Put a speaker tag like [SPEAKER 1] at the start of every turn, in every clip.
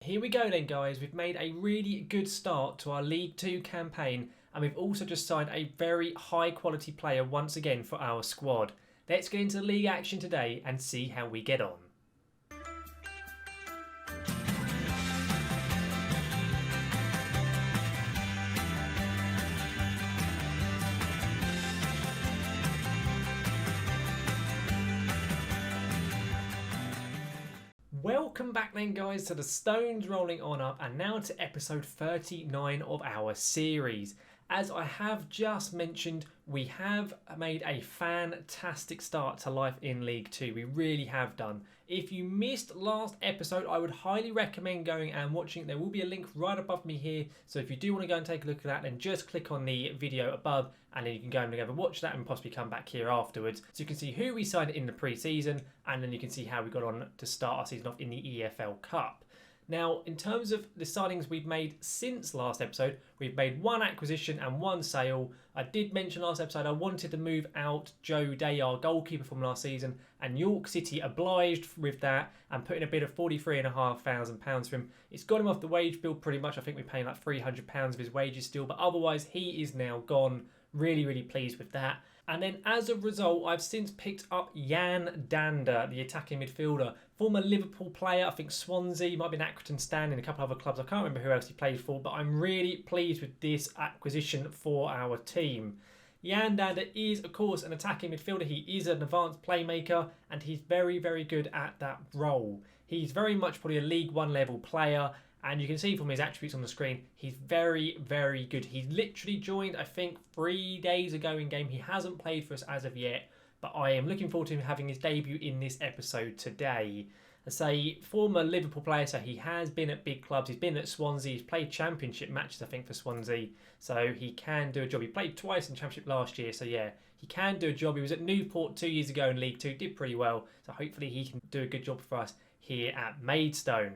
[SPEAKER 1] Here we go then, guys. We've made a really good start to our League 2 campaign, and we've also just signed a very high quality player once again for our squad. Let's get into the league action today and see how we get on. Welcome back then, guys, to the stones rolling on up, and now to episode 39 of our series. As I have just mentioned, we have made a fantastic start to life in League 2. We really have done. If you missed last episode, I would highly recommend going and watching it. There will be a link right above me here. So if you do want to go and take a look at that, then just click on the video above and then you can go and watch that and possibly come back here afterwards. So you can see who we signed in the pre-season, and then you can see how we got on to start our season off in the EFL Cup. Now, in terms of the signings we've made since last episode, we've made one acquisition and one sale. I did mention last episode I wanted to move out Joe Day, our goalkeeper from last season, and York City obliged with that and put in a bid of £43,500 for him. It's got him off the wage bill pretty much. I think we're paying like £300 of his wages still, but otherwise he is now gone. Really, really pleased with that. And then as a result, I've since picked up Jan Dander, the attacking midfielder. Former Liverpool player, I think Swansea, might be an Accrington stand in a couple of other clubs. I can't remember who else he played for, but I'm really pleased with this acquisition for our team. Jan Dander is, of course, an attacking midfielder. He is an advanced playmaker, and he's very, very good at that role. He's very much probably a League 1 level player, and you can see from his attributes on the screen, he's very, very good. He's literally joined, I think, 3 days ago in game. He hasn't played for us as of yet, but I am looking forward to him having his debut in this episode today. As a former Liverpool player, so he has been at big clubs. He's been at Swansea. He's played championship matches, I think, for Swansea. So he can do a job. He played twice in championship last year. So yeah, he can do a job. He was at Newport 2 years ago in League 2. Did pretty well. So hopefully he can do a good job for us here at Maidstone.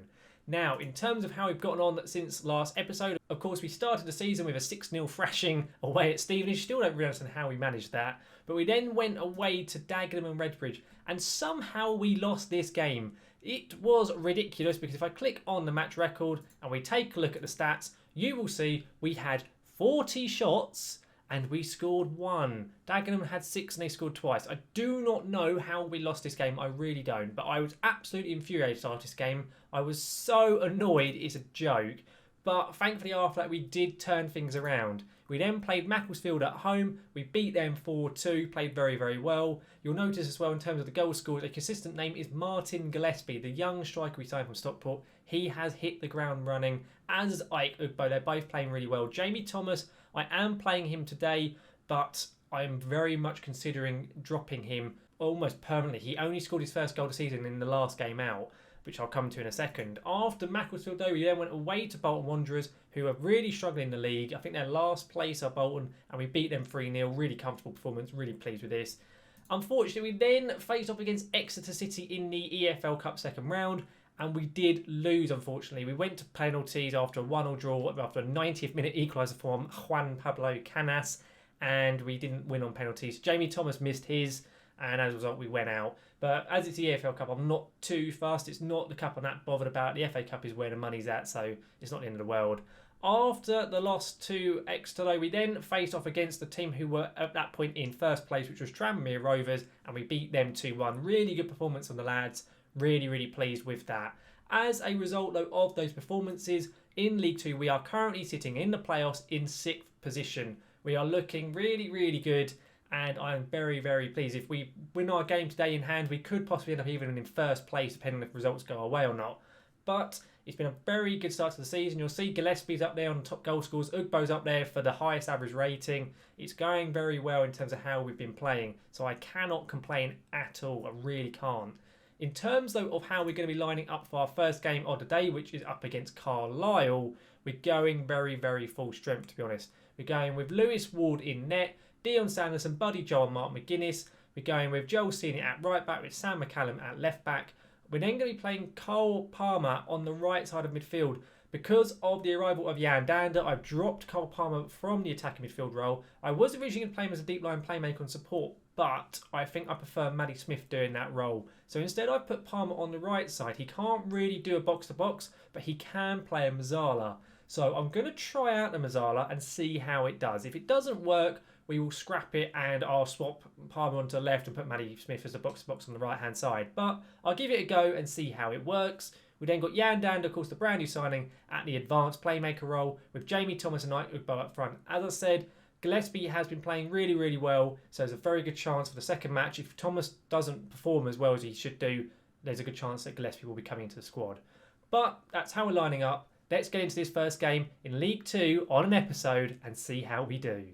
[SPEAKER 1] Now, in terms of how we've gotten on since last episode, of course, we started the season with a 6-0 thrashing away at Stevenage. Still don't really understand how we managed that. But we then went away to Dagenham and Redbridge, and somehow we lost this game. It was ridiculous because if I click on the match record and we take a look at the stats, you will see we had 40 shots and we scored 1. Dagenham had 6 and they scored twice. I do not know how we lost this game. I really don't. But I was absolutely infuriated after this game. I was so annoyed. It's a joke. But thankfully after that we did turn things around. We then played Macclesfield at home. We beat them 4-2. Played very, very well. You'll notice as well in terms of the goal scored, a consistent name is Martin Gillespie, the young striker we signed from Stockport. He has hit the ground running, as Ike Ugbo. They're both playing really well. Jamie Thomas, I am playing him today, but I am very much considering dropping him almost permanently. He only scored his first goal of the season in the last game out, which I'll come to in a second. After Macclesfield, though, we then went away to Bolton Wanderers, who are really struggling in the league. I think they're last place are Bolton, and we beat them 3-0. Really comfortable performance. Really pleased with this. Unfortunately, we then faced off against Exeter City in the EFL Cup second round, and we did lose, unfortunately. We went to penalties after a 1-1 draw, after a 90th minute equaliser from Juan Pablo Canas, and we didn't win on penalties. Jamie Thomas missed his, and as a result, we went out. But as it's the EFL Cup, I'm not too fast. It's not the cup I'm that bothered about. The FA Cup is where the money's at, so it's not the end of the world. After the loss to Exeter, though, we then faced off against the team who were at that point in first place, which was Tranmere Rovers, and we beat them 2-1. Really good performance from the lads. Really, really pleased with that. As a result, though, of those performances in League 2, we are currently sitting in the playoffs in 6th position. We are looking really, really good, and I am very, very pleased. If we win our game today in hand, we could possibly end up even in first place, depending on if results go our way or not. But it's been a very good start to the season. You'll see Gillespie's up there on the top goal scorers. Ugbo's up there for the highest average rating. It's going very well in terms of how we've been playing, so I cannot complain at all. I really can't. In terms, though, of how we're going to be lining up for our first game of the day, which is up against Carlisle, we're going very, very full strength, to be honest. We're going with Lewis Ward in net, Dion Sanderson, Buddy Joe and Mark McGuinness. We're going with Joel Senior at right back with Sam McCallum at left back. We're then going to be playing Cole Palmer on the right side of midfield. Because of the arrival of Jan Dander, I've dropped Cole Palmer from the attacking midfield role. I was originally going to play him as a deep line playmaker and support, but I think I prefer Maddie Smith doing that role. So instead I put Palmer on the right side. He can't really do a box-to-box, but he can play a Mazzala. So I'm going to try out the Mazzala and see how it does. If it doesn't work, we will scrap it and I'll swap Palmer onto the left and put Maddie Smith as a box-to-box on the right-hand side. But I'll give it a go and see how it works. We then got Jan Dander, of course, the brand new signing at the advanced playmaker role with Jamie Thomas and Knight Ugbo up front. As I said, Gillespie has been playing really, really well, so there's a very good chance for the second match. If Thomas doesn't perform as well as he should do, there's a good chance that Gillespie will be coming into the squad. But that's how we're lining up. Let's get into this first game in League 2 on an episode and see how we do.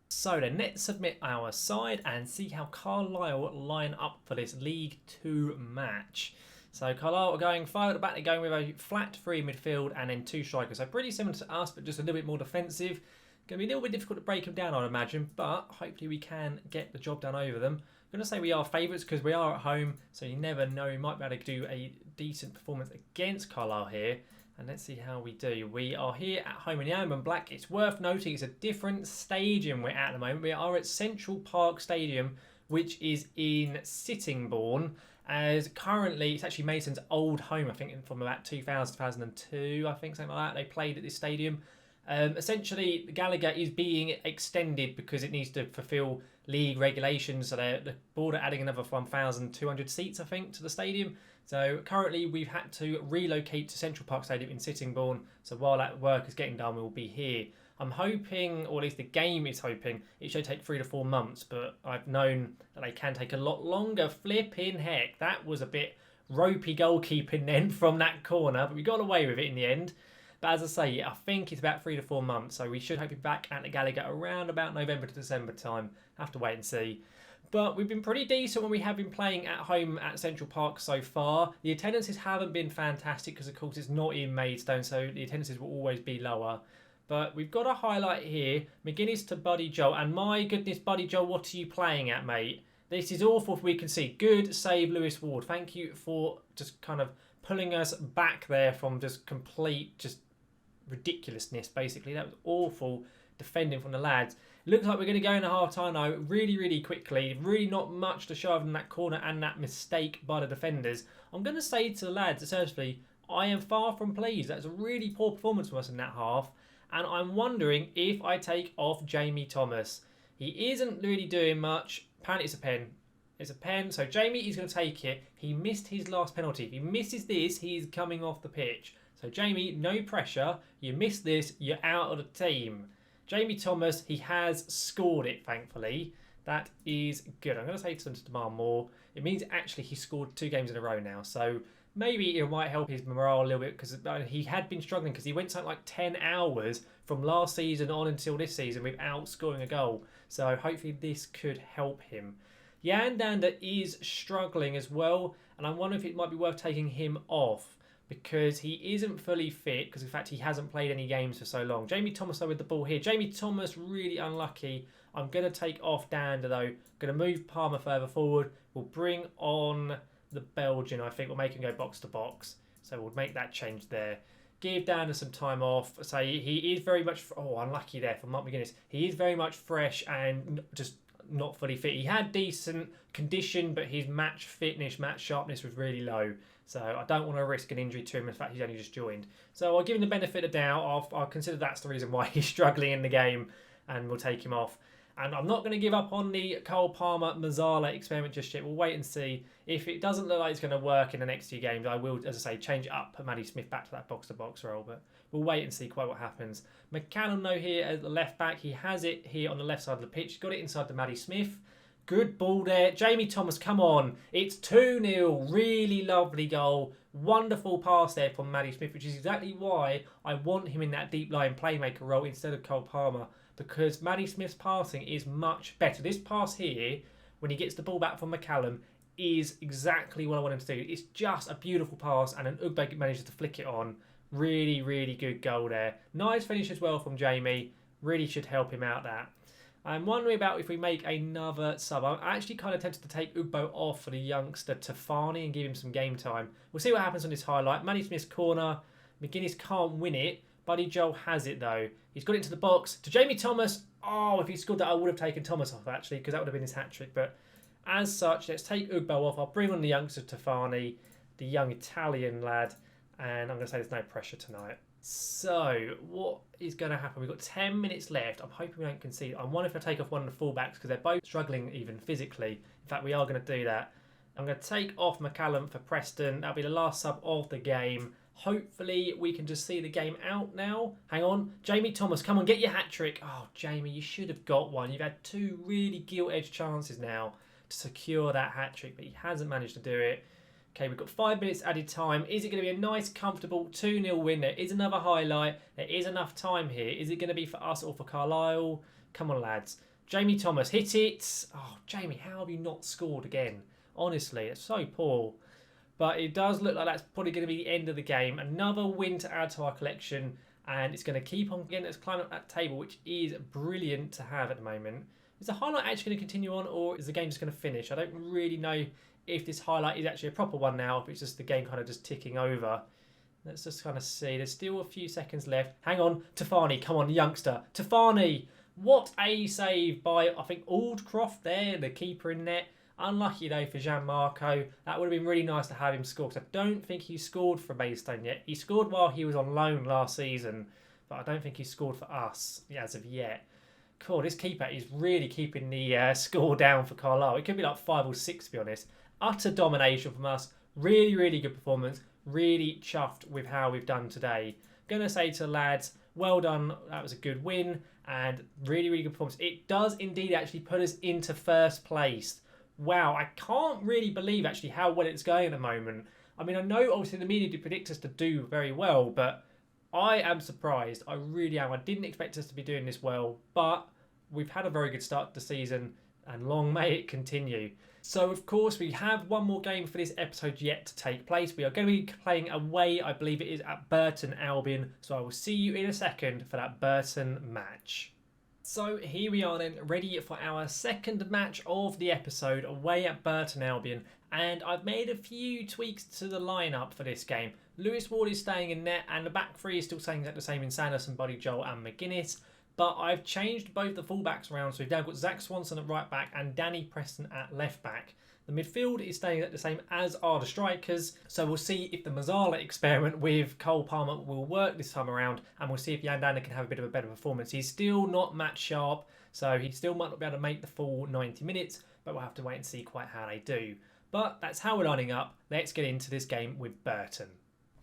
[SPEAKER 1] So then let's submit our side and see how Carlisle line up for this League 2 match. So Carlisle are going 5 at the back. They're going with a flat 3 midfield and then 2 strikers. So pretty similar to us, but just a little bit more defensive. Going to be a little bit difficult to break them down, I'd imagine, but hopefully we can get the job done over them. I'm going to say we are favourites because we are at home, so you never know. We might be able to do a decent performance against Carlisle here. And let's see how we do. We are here at home in the Albion Black. It's worth noting it's a different stadium we're at the moment. We are at Central Park Stadium, which is in Sittingbourne. As currently, it's actually Maidston's old home, I think, from about 2002, I think, something like that. They played at this stadium. Essentially, Gallagher is being extended because it needs to fulfil league regulations. So the board are adding another 1,200 seats, I think, to the stadium. So currently, we've had to relocate to Central Park Stadium in Sittingbourne. So while that work is getting done, we will be here. I'm hoping, or at least the game is hoping, it should take 3 to 4 months, but I've known that they can take a lot longer. Flipping heck, that was a bit ropey goalkeeping then from that corner, but we got away with it in the end. But as I say, I think it's about 3 to 4 months, so we should hope to be back at the Gallagher around about November to December time. Have to wait and see. But we've been pretty decent when we have been playing at home at Central Park so far. The attendances haven't been fantastic because, of course, it's not in Maidstone, so the attendances will always be lower. But we've got a highlight here. McGuinness to Buddy Joel. And my goodness, Buddy Joel, what are you playing at, mate? This is awful if we can see. Good save, Lewis Ward. Thank you for just kind of pulling us back there from just complete ridiculousness, basically. That was awful defending from the lads. Looks like we're going to go in a half-time now really, really quickly. Really not much to show other than that corner and that mistake by the defenders. I'm going to say to the lads, essentially, I am far from pleased. That's a really poor performance from us in that half. And I'm wondering if I take off Jamie Thomas. He isn't really doing much. Apparently it's a pen. It's a pen. So Jamie is going to take it. He missed his last penalty. If he misses this, he's coming off the pitch. So Jamie, no pressure. You miss this, you're out of the team. Jamie Thomas, he has scored it, thankfully. That is good. I'm going to say to them to demand more. It means actually he scored 2 games in a row now. So maybe it might help his morale a little bit because he had been struggling because he went something like 10 hours from last season on until this season without scoring a goal. So hopefully this could help him. Jan Dander is struggling as well, and I wonder if it might be worth taking him off because he isn't fully fit because in fact he hasn't played any games for so long. Jamie Thomas though with the ball here. Jamie Thomas really unlucky. I'm going to take off Dander though. Going to move Palmer further forward. We'll bring on the Belgian, I think. We'll make him go box to box. So we'll make that change there. Give Dander some time off. So he is very much... Oh, unlucky there for Mark McGuinness. He is very much fresh and just not fully fit. He had decent condition, but his match fitness, match sharpness was really low. So I don't want to risk an injury to him. In fact, he's only just joined. So I'll give him the benefit of the doubt. I'll consider that's the reason why he's struggling in the game, and we'll take him off. And I'm not going to give up on the Cole Palmer Mazzala experiment just yet. We'll wait and see. If it doesn't look like it's going to work in the next few games, I will, as I say, change it up, put Maddie Smith back to that box-to-box role. But we'll wait and see quite what happens. McCallum, though, here at the left back. He has it here on the left side of the pitch. He's got it inside to Maddie Smith. Good ball there. Jamie Thomas, come on. It's 2-0. Really lovely goal. Wonderful pass there from Maddie Smith, which is exactly why I want him in that deep line playmaker role instead of Cole Palmer. Because Maddie Smith's passing is much better. This pass here, when he gets the ball back from McCallum, is exactly what I want him to do. It's just a beautiful pass, and an Ugbe manages to flick it on. Really, really good goal there. Nice finish as well from Jamie. Really should help him out that. I'm wondering about if we make another sub. I'm actually kind of tempted to take Ugbo off for the youngster Tafani and give him some game time. We'll see what happens on this highlight. Maddie Smith's corner. McGuinness can't win it, Buddy Joel has it though. He's got it into the box to Jamie Thomas. Oh, if he scored that, I would have taken Thomas off actually, because that would have been his hat-trick. But as such, let's take Ugbo off. I'll bring on the youngster Tafani, the young Italian lad, and I'm going to say there's no pressure tonight. So, what is going to happen? We've got 10 minutes left. I'm hoping we don't concede. I wonder if I take off one of the fullbacks because they're both struggling even physically. In fact, we are going to do that. I'm going to take off McCallum for Preston. That'll be the last sub of the game. Hopefully, we can just see the game out now. Hang on. Jamie Thomas, come on, get your hat-trick. Oh, Jamie, you should have got one. You've had 2 really gilt-edged chances now to secure that hat-trick, but he hasn't managed to do it. Okay, we've got 5 minutes added time. Is it going to be a nice, comfortable 2-0 win? There is another highlight. There is enough time here. Is it going to be for us or for Carlisle? Come on, lads. Jamie Thomas, hit it. Oh, Jamie, how have you not scored again? Honestly, it's so poor. But it does look like that's probably going to be the end of the game. Another win to add to our collection. And it's going to keep on getting us climbing up that table, which is brilliant to have at the moment. Is the highlight actually going to continue on, or is the game just going to finish? I don't really know if this highlight is actually a proper one now, if it's just the game kind of just ticking over. Let's just kind of see. There's still a few seconds left. Hang on. Tafani, come on, youngster. Tafani. What a save by, I think, Aldcroft there, the keeper in net. Unlucky though for Gianmarco. That would have been really nice to have him score, because I don't think he scored for Maidstone yet. He scored while he was on loan last season, but I don't think he scored for us as of yet. Cool, this keeper is really keeping the score down for Carlisle. It could be like 5 or 6 to be honest. Utter domination from us. Really, really good performance. Really chuffed with how we've done today. Going to say to the lads, well done. That was a good win and really, really good performance. It does indeed actually put us into first place. Wow, I can't really believe actually how well it's going at the moment. I mean, I know obviously the media do predict us to do very well, but I am surprised. I really am. I didn't expect us to be doing this well, but we've had a very good start to the season and long may it continue. So, of course, we have one more game for this episode yet to take place. We are going to be playing away, I believe it is, at Burton Albion. So I will see you in a second for that Burton match. So here we are then, ready for our second match of the episode away at Burton Albion. And I've made a few tweaks to the lineup for this game. Lewis Ward is staying in net and the back three is still staying exactly the same in Sanderson, Buddy Joel and McGuinness. But I've changed both the fullbacks around, so we've now got Zach Swanson at right back and Danny Preston at left back. The midfield is staying at the same as are the strikers, so we'll see if the Mazzala experiment with Cole Palmer will work this time around, and we'll see if Yandana can have a bit of a better performance. He's still not match sharp, so he still might not be able to make the full 90 minutes, but we'll have to wait and see quite how they do. But that's how we're lining up. Let's get into this game with Burton.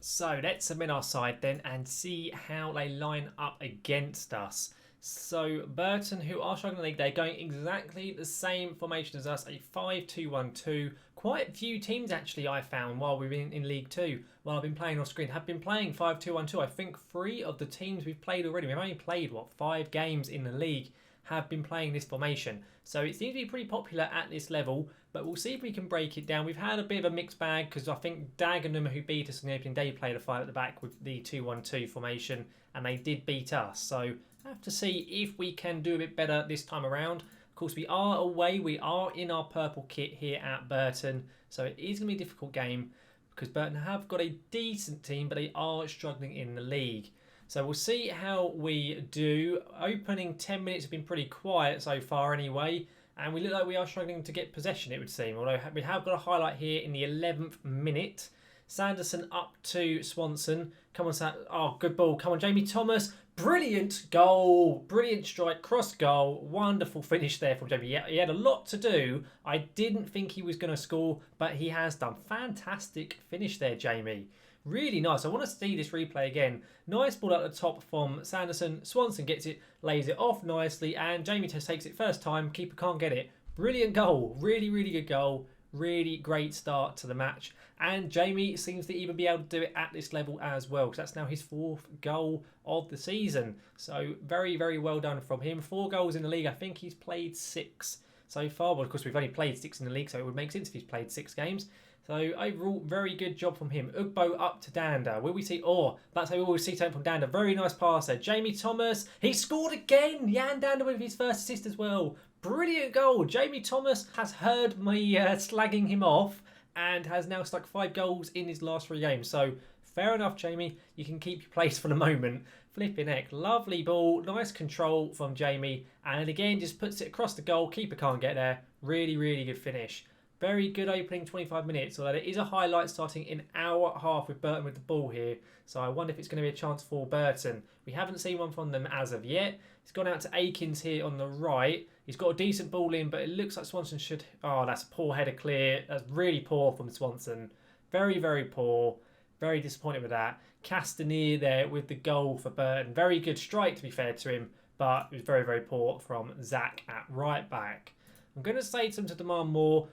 [SPEAKER 1] So let's submit our side then and see how they line up against us. So Burton, who are struggling in the league, they're going exactly the same formation as us, a 5-2-1-2. Quite a few teams actually I found while we've been in League 2, while I've been playing off screen, have been playing 5-2-1-2. I think 3 of the teams we've played already, we've only played, 5 games in the league, have been playing this formation. So it seems to be pretty popular at this level, but we'll see if we can break it down. We've had a bit of a mixed bag because I think Dagenham, who beat us on the opening day, played a 5 at the back with the 2-1-2 formation, and they did beat us. So have to see if we can do a bit better this time around. Of course, we are away. We are in our purple kit here at Burton. So it is going to be a difficult game because Burton have got a decent team, but they are struggling in the league. So we'll see how we do. Opening 10 minutes have been pretty quiet so far anyway. And we look like we are struggling to get possession, it would seem. Although we have got a highlight here in the 11th minute. Sanderson up to Swanson. Come on, oh, good ball. Come on, Jamie Thomas. Brilliant goal. Brilliant strike. Cross goal. Wonderful finish there from Jamie. He had a lot to do. I didn't think he was going to score, but he has done. Fantastic finish there, Jamie. Really nice. I want to see this replay again. Nice ball at the top from Sanderson. Swanson gets it, lays it off nicely, and Jamie takes it first time. Keeper can't get it. Brilliant goal. Really, really good goal. Really great start to the match. And Jamie seems to even be able to do it at this level as well, because that's now his 4th goal of the season. So very, very well done from him. 4 goals in the league. I think he's played 6 so far. Well, of course, we've only played 6 in the league, so it would make sense if he's played 6 games. So overall, very good job from him. Ugbo up to Danda. Will we see? Oh, that's how we will see something from Danda. Very nice pass there. Jamie Thomas. He scored again. Jan Danda with his first assist as well. Brilliant goal. Jamie Thomas has heard me slagging him off and has now stuck 5 goals in his last 3 games. So Fair enough, Jamie. You can keep your place for the moment. Flipping heck. Lovely ball. Nice control from Jamie. And again, just puts it across the goal. Keeper can't get there. Really, really good finish. Very good opening 25 minutes. Although there is a highlight starting in our half with Burton with the ball here. So I wonder if it's going to be a chance for Burton. We haven't seen one from them as of yet. It's gone out to Akins here on the right. He's got a decent ball in, but it looks like Swanson should... Oh, that's a poor header clear. That's really poor from Swanson. Very, very poor. Very disappointed with that. Castanier there with the goal for Burton. Very good strike, to be fair to him, but it was very, very poor from Zach at right back. I'm going to say to them to demand more.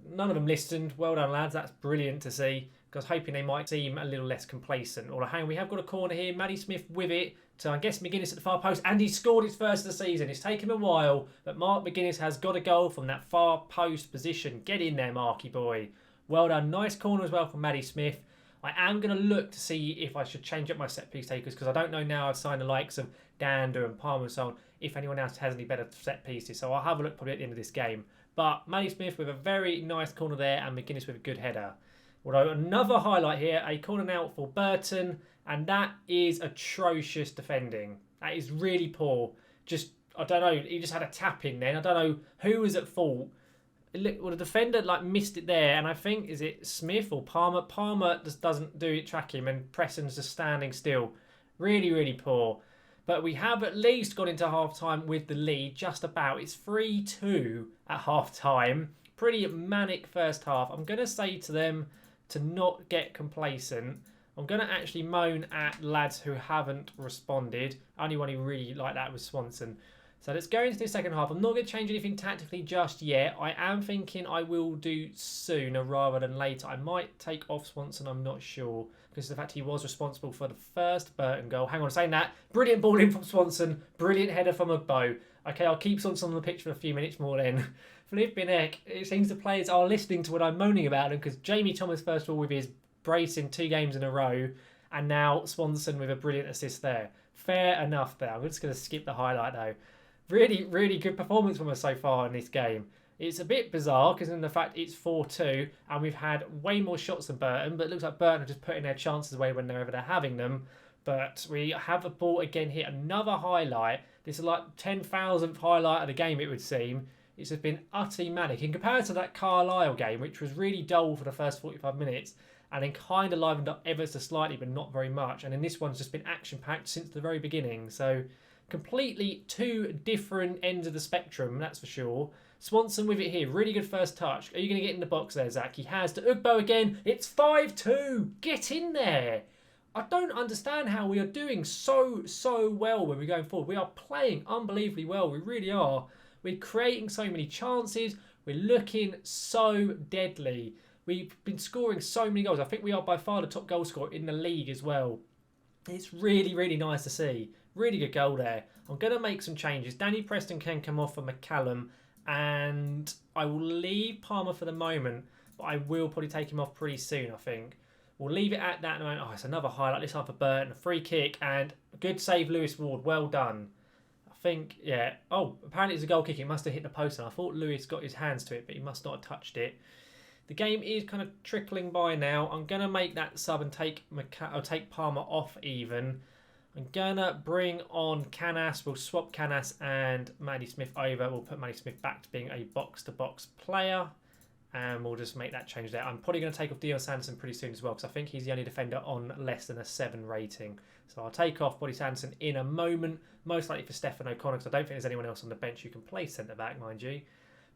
[SPEAKER 1] None of them listened. Well done, lads. That's brilliant to see. Because hoping they might seem a little less complacent. Although, hang on, we have got a corner here. Maddie Smith with it to, I guess, McGuinness at the far post. And he scored his first of the season. It's taken him a while, but Mark McGuinness has got a goal from that far post position. Get in there, Marky boy. Well done. Nice corner as well from Maddie Smith. I am going to look to see if I should change up my set-piece takers because I don't know now I've signed the likes of Dander and Palmer and so on if anyone else has any better set-pieces. So I'll have a look probably at the end of this game. But Maddie Smith with a very nice corner there and McGuinness with a good header. Although another highlight here, a corner now for Burton, and that is atrocious defending. That is really poor. Just, I don't know, he just had a tap in then. I don't know who was at fault. Well, the defender missed it there, and I think, is it Smith or Palmer? Palmer just doesn't do it, track him, and Preston's just standing still. Really, really poor. But we have at least got into half-time with the lead, just about. It's 3-2 at half-time. Pretty manic first half. I'm going to say to them to not get complacent. I'm going to actually moan at lads who haven't responded. Only one who really liked that was Swanson. So let's go into the second half. I'm not going to change anything tactically just yet. I am thinking I will do sooner rather than later. I might take off Swanson, I'm not sure. Because of the fact he was responsible for the first Burton goal. Hang on, saying that. Brilliant ball in from Swanson. Brilliant header from Agbo. Okay, I'll keep Swanson on the pitch for a few minutes more then. Flipping heck. It seems the players are listening to what I'm moaning about them because Jamie Thomas, first of all, with his brace in 2 games in a row. And now Swanson with a brilliant assist there. Fair enough there. I'm just going to skip the highlight though. Really, really good performance from us so far in this game. It's a bit bizarre because in the fact it's 4-2 and we've had way more shots than Burton, but it looks like Burton are just putting their chances away whenever they're having them. But we have a ball again here, another highlight. This is like 10,000th highlight of the game, it would seem. It's just been utterly manic. In comparison to that Carlisle game, which was really dull for the first 45 minutes, and then kind of livened up ever so slightly, but not very much. And then this one's just been action-packed since the very beginning. So completely 2 different ends of the spectrum, that's for sure. Swanson with it here. Really good first touch. Are you going to get in the box there, Zach? He has to Ugbo again. It's 5-2. Get in there. I don't understand how we are doing so well when we're going forward. We are playing unbelievably well. We really are. We're creating so many chances. We're looking so deadly. We've been scoring so many goals. I think we are by far the top goal scorer in the league as well. It's really, really nice to see. Really good goal there. I'm going to make some changes. Danny Preston can come off for McCallum. And I will leave Palmer for the moment. But I will probably take him off pretty soon, I think. We'll leave it at that in a moment. Oh, it's another highlight. This time for Burton. A free kick. And a good save, Lewis Ward. Well done. I think, yeah. Oh, apparently it's a goal kick. It must have hit the post. And I thought Lewis got his hands to it. But he must not have touched it. The game is kind of trickling by now. I'm going to make that sub and take Palmer off even. I'm going to bring on Canas. We'll swap Canas and Maddie Smith over. We'll put Maddie Smith back to being a box-to-box player. And we'll just make that change there. I'm probably going to take off Dion Sanderson pretty soon as well because I think he's the only defender on less than a 7 rating. So I'll take off Body Sanderson in a moment. Most likely for Stefan O'Connor because I don't think there's anyone else on the bench who can play centre-back, mind you.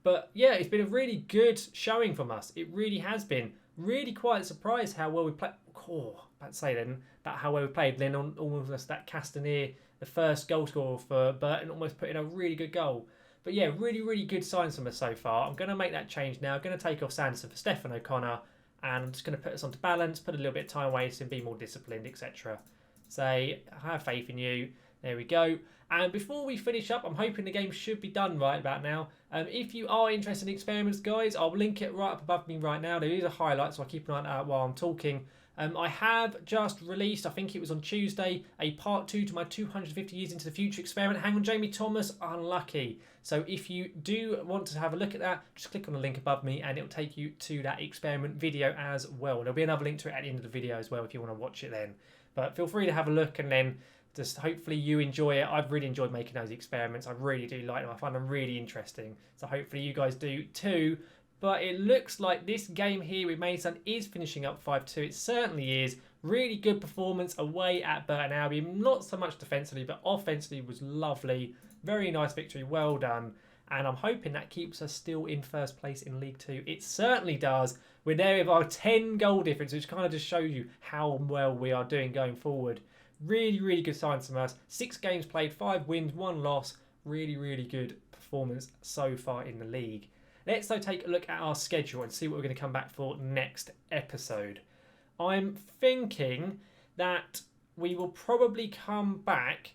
[SPEAKER 1] But yeah, it's been a really good showing from us. It really has been. Really quite surprised how well we played. Oh, I'd say then about how well we played. Then on almost that Castanier, the first goal scorer for Burton, almost put in a really good goal. But yeah, really, really good signs from us so far. I'm going to make that change now. I'm going to take off Sanderson for Stefan O'Connor. And I'm just going to put us onto balance, put a little bit of time wasting, be more disciplined, etc. Say, I have faith in you. There we go. And before we finish up, I'm hoping the game should be done right about now. If you are interested in experiments, guys, I'll link it right up above me right now. There is a highlight, so I'll keep an eye on that while I'm talking. I have just released, I think it was on Tuesday, a part 2 to my 250 years into the future experiment. Hang on, Jamie Thomas, unlucky. So if you do want to have a look at that, just click on the link above me and it'll take you to that experiment video as well. There'll be another link to it at the end of the video as well if you want to watch it then. But feel free to have a look, and then just hopefully you enjoy it. I've really enjoyed making those experiments. I really do like them. I find them really interesting. So hopefully you guys do too. But it looks like this game here with Maidstone is finishing up 5-2. It certainly is. Really good performance away at Burton Albion. Not so much defensively, but offensively was lovely. Very nice victory. Well done. And I'm hoping that keeps us still in first place in League 2. It certainly does. We're there with our 10 goal difference, which kind of just shows you how well we are doing going forward. Really, really good signs from us. 6 games played, 5 wins, 1 loss. Really, really good performance so far in the league. Let's though take a look at our schedule and see what we're going to come back for next episode. I'm thinking that we will probably come back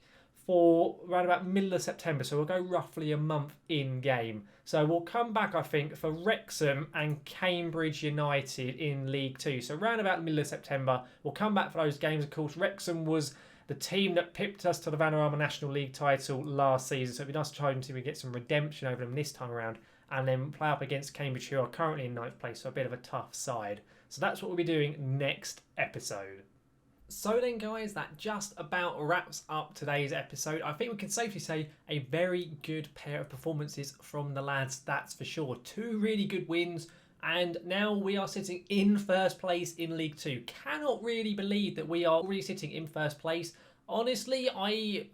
[SPEAKER 1] for around about middle of September, so we'll go roughly a month in game. So we'll come back, I think, for Wrexham and Cambridge United in League 2. So around about the middle of September, we'll come back for those games. Of course, Wrexham was the team that pipped us to the Vanarama National League title last season, so it'd be nice to try and see if we get some redemption over them this time around, and then play up against Cambridge, who are currently in 9th place, so a bit of a tough side. So that's what we'll be doing next episode. So then, guys, that just about wraps up today's episode. I think we can safely say a very good pair of performances from the lads, that's for sure. 2 really good wins, and now we are sitting in first place in League 2. Cannot really believe that we are already sitting in first place. Honestly,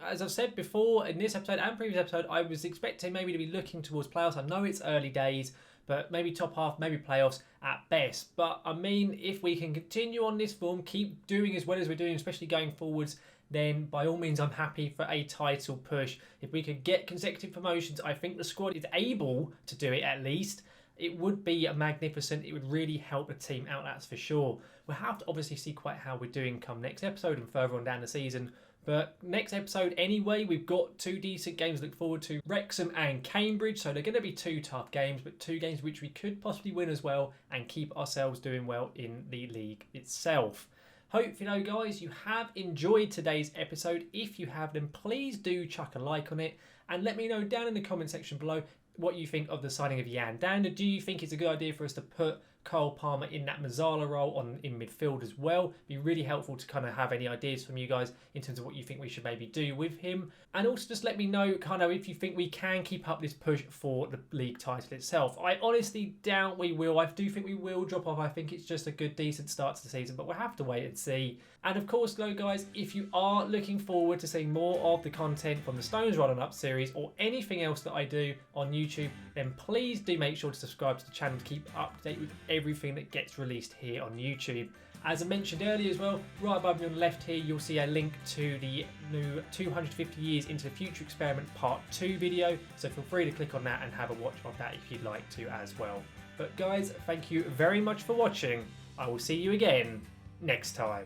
[SPEAKER 1] as I've said before in this episode and previous episode, I was expecting maybe to be looking towards playoffs. I know it's early days, but maybe top half, maybe playoffs at best. But I mean, if we can continue on this form, keep doing as well as we're doing, especially going forwards, then by all means I'm happy for a title push. If we could get consecutive promotions, I think the squad is able to do it at least. It would be magnificent. It would really help the team out, that's for sure. We'll have to obviously see quite how we're doing come next episode and further on down the season. But next episode anyway, we've got 2 decent games to look forward to. Wrexham and Cambridge, so they're going to be 2 tough games, but 2 games which we could possibly win as well and keep ourselves doing well in the league itself. Hopefully, though, guys, you have enjoyed today's episode. If you have, then please do chuck a like on it and let me know down in the comment section below what you think of the signing of Jan Dander. Do you think it's a good idea for us to put Cole Palmer in that Mazzala role in midfield as well? Be really helpful to kind of have any ideas from you guys in terms of what you think we should maybe do with him. And also just let me know kind of if you think we can keep up this push for the league title itself. I honestly doubt we will. I do think we will drop off. I think it's just a good, decent start to the season, but we'll have to wait and see. And of course, though, guys, if you are looking forward to seeing more of the content from the Stones Rolling Up series or anything else that I do on YouTube, then please do make sure to subscribe to the channel to keep up to date with everything that gets released here on YouTube. As I mentioned earlier as well, right above me on the left here, you'll see a link to the new 250 Years into the Future Experiment Part 2 video. So feel free to click on that and have a watch of that if you'd like to as well. But guys, thank you very much for watching. I will see you again next time.